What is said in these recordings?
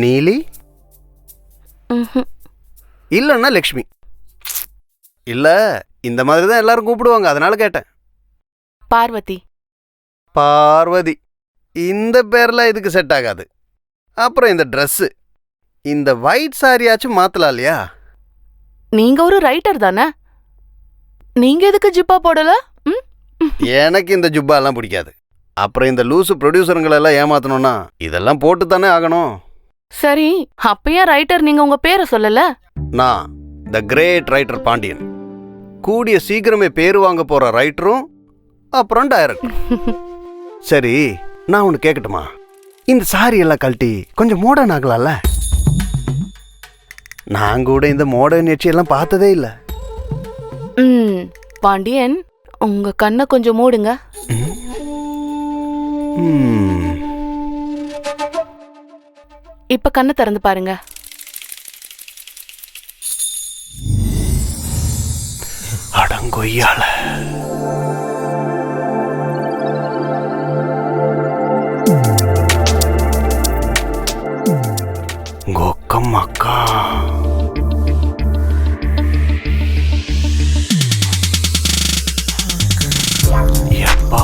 நீலி இல்லைன்னா லக்ஷ்மி. இல்ல இந்த மாதிரி தான் எல்லாரும் கூப்பிடுவாங்க, அதனால கேட்டேன். பார்வதி. பார்வதி இந்த பேர்லாம் இதுக்கு செட் ஆகாது. அப்புறம் இந்த ட்ரெஸ்ஸு, இந்த ஒயிட் சாரியாச்சும் மாத்தலாம் இல்லையா? நீங்க ஒரு ரைட்டர் தானே, நீங்க எதுக்கு ஜிப்பா போடல? எனக்கு இந்த ஜுப்பாலாம் பிடிக்காது. அப்புறம் இந்த லூசு ப்ரொடியூசருங்களெல்லாம் ஏமாத்தணும்னா இதெல்லாம் போட்டு தானே ஆகணும். சரி, அப்ப ஏன் ரைட்டர் நீங்க உங்க பேரை சொல்லல? நான் த கிரேட் ரைட்டர் பாண்டியன். கூடிய சீக்கிரமே பேரு வாங்க போற ரைட்டரும் அப்புறம் டைரக்டர். சரி, நான் ஒன்று கேட்கட்டுமா? இந்த சாரி எல்லாம் கழட்டி கொஞ்சம் மாடர்ன் ஆகலாம்ல? நான் கூட இந்த மாடர்ன் எல்லாம் பார்த்ததே இல்லை. பாண்டியன், உங்க கண்ணை கொஞ்சம் மூடுங்க. இப்ப கண்ணை திறந்து பாருங்க. அடங்கொய்யால கோக்கம்மாக்கா. எப்பா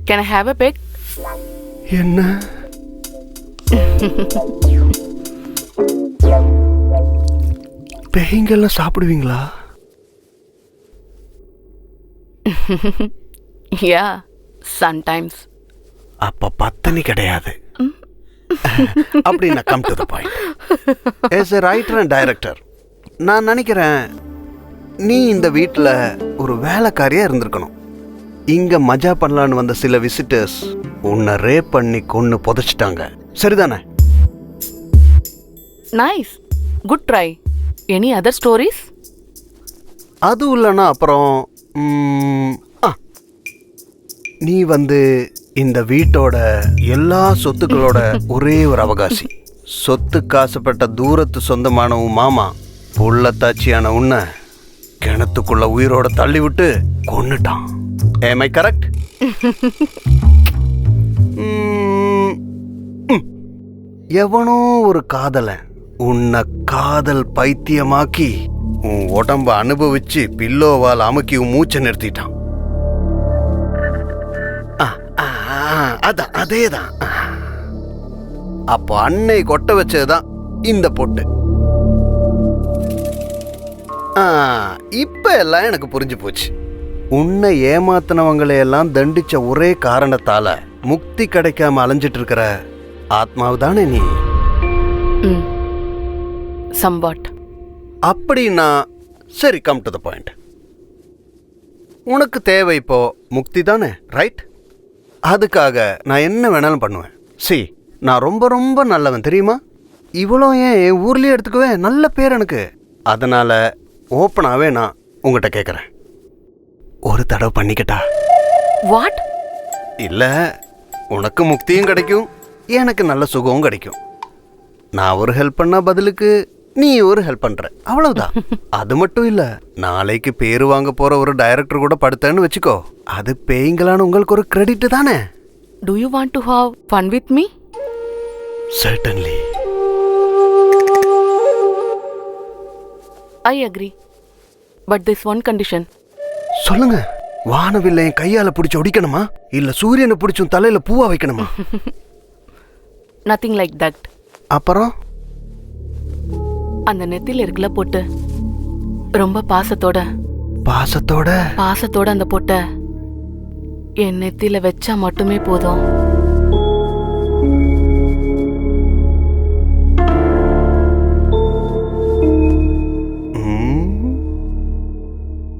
Can I have a peck? என்ன? பேய்ங்கெல்லாம் சாப்பிடுவீங்களா? Yeah, sometimes. அப்ப பத்தனி கிடையாது. அப்படின்னா come to the point. as a writer and director, நான் நினைக்கிறேன் நீ இந்த வீட்டில் ஒரு வேலைக்காரியா இருந்திருக்கணும். இங்க மஜா பண்ணலான்னு வந்த சில விசிட்டர்ஸ் உன்னை ரேப் பண்ணி கொன்னு புதைச்சிட்டாங்க, சரிதானே? Nice. Good try. Any other stories? அது இல்லைன்னா அப்புறம் நீ வந்து இந்த வீட்டோட எல்லா சொத்துக்களோட ஒரே ஒரு அவகாசி. சொத்து காசுப்பட்ட தூரத்து சொந்தமான உன் மாமா புள்ளத்தாச்சியான உன்னை கிணத்துக்குள்ள உயிரோட தள்ளி விட்டு கொன்னுட்டான். Am I correct? எவனோ ஒரு காதலன் உன்னை காதல் பைத்தியமாக்கி உன் உடம்ப அனுபவிச்சு பில்லோவால் அமுக்கி உன் மூச்சை நிறுத்திட்டான். அதான் அதேதான். அப்போ அன்னை கொட்ட வச்சதுதான் இந்த பொட்டு. இப்ப எல்லாம் எனக்கு புரிஞ்சு போச்சு. உன்னை ஏமாத்தினவங்களையெல்லாம் தண்டிச்ச ஒரே காரணத்தால முக்தி கிடைக்காம அலைஞ்சிட்டு இருக்கிற ஆத்மாவுதானே நீ? Somewhat. அப்படின்னா சரி, கம் டு த பாயிண்ட். உனக்கு தேவை இப்போ முக்தி தானே, ரைட்? அதுக்காக நான் என்ன வேணாலும் பண்ணுவேன். நான் ரொம்ப ரொம்ப நல்லவன் தெரியுமா? இவ்வளோ ஏன் என் ஊர்லயே எடுத்துக்குவேன், நல்ல பேர் எனக்கு. அதனால ஓப்பனாகவே நான் உங்கள்கிட்ட கேட்குறேன், ஒரு தடவை பண்ணிக்கிட்டா? வாட்? இல்லை, உனக்கு முக்தியும் கிடைக்கும், எனக்கு நல்ல சுகமும் கிடைக்கும். நான் ஒரு ஹெல்ப் பண்ணா பதிலுக்கு நீ ஒரு ஹெல்ப் பண்ற, அவ்வளவுதான். அது மட்டும் இல்ல, நாளைக்கு பேரு வாங்க போற ஒரு டைரக்டர் கூட படுத்தேன்னு வச்சுக்கோ, அது பேய்ங்களான்னு உங்களுக்கு ஒரு கிரெடிட் தானே? Do you want to have fun with me? Certainly. I agree. But this one condition. சொல்லுங்க. வானவில்லை என் கையால பிடிச்சு ஒடிக்கணுமா, இல்ல சூரியனை பிடிச்சும் தலையில பூவா வைக்கணுமா? Nothing like that. அப்புறம் அந்த நெத்தில இருக்கல போட்டு ரொம்ப பாசத்தோட பாசத்தோட அந்த பொட்டை என் நெத்தில வச்சா மட்டுமே போதும்.